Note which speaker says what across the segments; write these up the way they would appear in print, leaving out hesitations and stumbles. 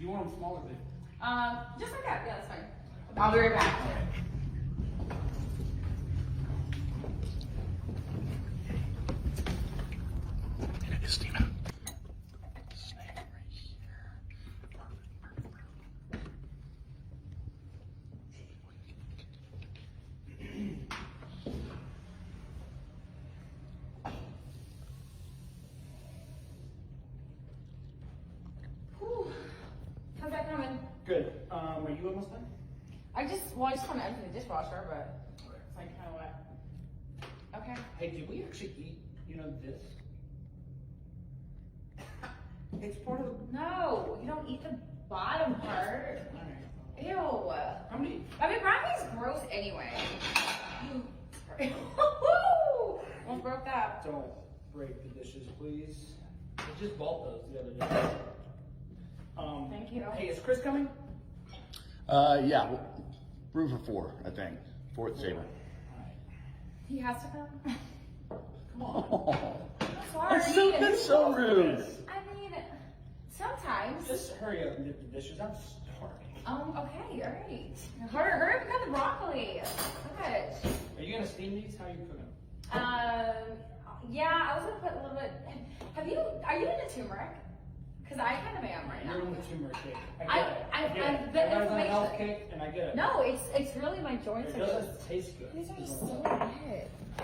Speaker 1: you want them smaller, big?
Speaker 2: Just like that. Yeah, that's fine. I'll be right back.
Speaker 3: Christina. Snake right here.
Speaker 2: Whew. How's that coming?
Speaker 1: Good. Are you almost done?
Speaker 2: I just want to empty the dishwasher, but it's like kind of wet. Okay.
Speaker 1: Hey, did we actually eat, this? It's part of the...
Speaker 2: No, you don't eat the bottom part.
Speaker 1: Alright.
Speaker 2: Ew.
Speaker 1: How many?
Speaker 2: I mean, brownie's gross anyway. Almost broke that.
Speaker 1: Don't break the dishes, please. I just bought those the other day.
Speaker 2: Thank you.
Speaker 1: Hey, is Chris coming?
Speaker 3: Yeah. Room for 4, I think. 4th table.
Speaker 1: Alright.
Speaker 2: He has to come.
Speaker 1: Come on.
Speaker 2: Sorry.
Speaker 3: That's so rude.
Speaker 2: I mean, sometimes.
Speaker 1: Just hurry up and get the dishes. I'm starving.
Speaker 2: Okay, all right. Hurry up and cut the broccoli. Gosh.
Speaker 1: Are you gonna steam these? How are you cooking them?
Speaker 2: Yeah, I was gonna put a little bit. Are you into turmeric? Because I kind of am right
Speaker 1: You're
Speaker 2: now.
Speaker 1: in the turmeric cake. I
Speaker 2: I
Speaker 1: get it.
Speaker 2: the
Speaker 1: Everybody's on
Speaker 2: information.
Speaker 1: health cake, and I get it.
Speaker 2: No, it's really my joints
Speaker 1: It
Speaker 2: are
Speaker 1: doesn't
Speaker 2: just.
Speaker 1: taste good.
Speaker 2: These are just so bad.
Speaker 1: I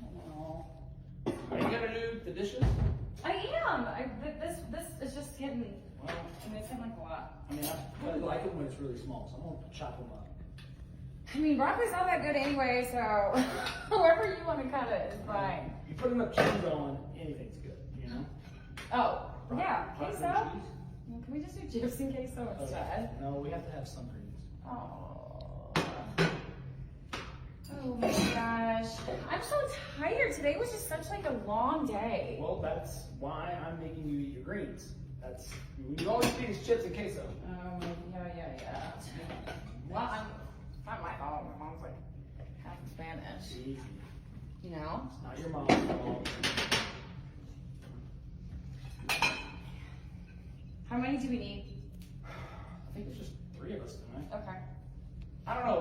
Speaker 1: don't know. Are you gonna do the dishes?
Speaker 2: I am. This is just getting.
Speaker 1: Well,
Speaker 2: I mean, it's getting like a lot.
Speaker 1: I mean, I like it when it's really small, so I'm gonna chop them up.
Speaker 2: I mean, broccoli's not that good anyway, so however you want to cut it is fine.
Speaker 1: You put enough cheese on, anything's good,
Speaker 2: Oh, yeah,
Speaker 1: Broccoli
Speaker 2: queso.
Speaker 1: cheese?
Speaker 2: Can we just do chips and queso instead?
Speaker 1: No, we have to have some greens.
Speaker 2: Oh. Oh my gosh. I'm so tired. Today was just such like a long day.
Speaker 1: Well, that's why I'm making you eat your greens. You always feed us chips and queso.
Speaker 2: Yeah. Well, not my fault. My mom's like half Spanish.
Speaker 1: Easy.
Speaker 2: You know?
Speaker 1: It's not your mom's fault.
Speaker 2: How many do we need?
Speaker 1: I think it's just 3 of us tonight.
Speaker 2: Okay.
Speaker 1: I don't know.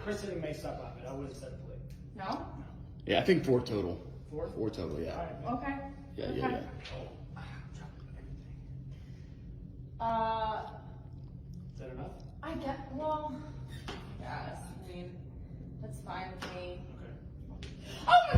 Speaker 1: Kristen may stop by, but I wouldn't set a plate.
Speaker 2: No?
Speaker 1: No.
Speaker 3: Yeah, I think 4 total.
Speaker 1: 4?
Speaker 3: 4 total, yeah.
Speaker 1: All right, man.
Speaker 2: Okay.
Speaker 3: Yeah.
Speaker 1: Oh, I'm dropping everything. Is that enough?
Speaker 2: I get, well, yes. I mean, that's fine with me.
Speaker 1: Okay.
Speaker 2: Oh my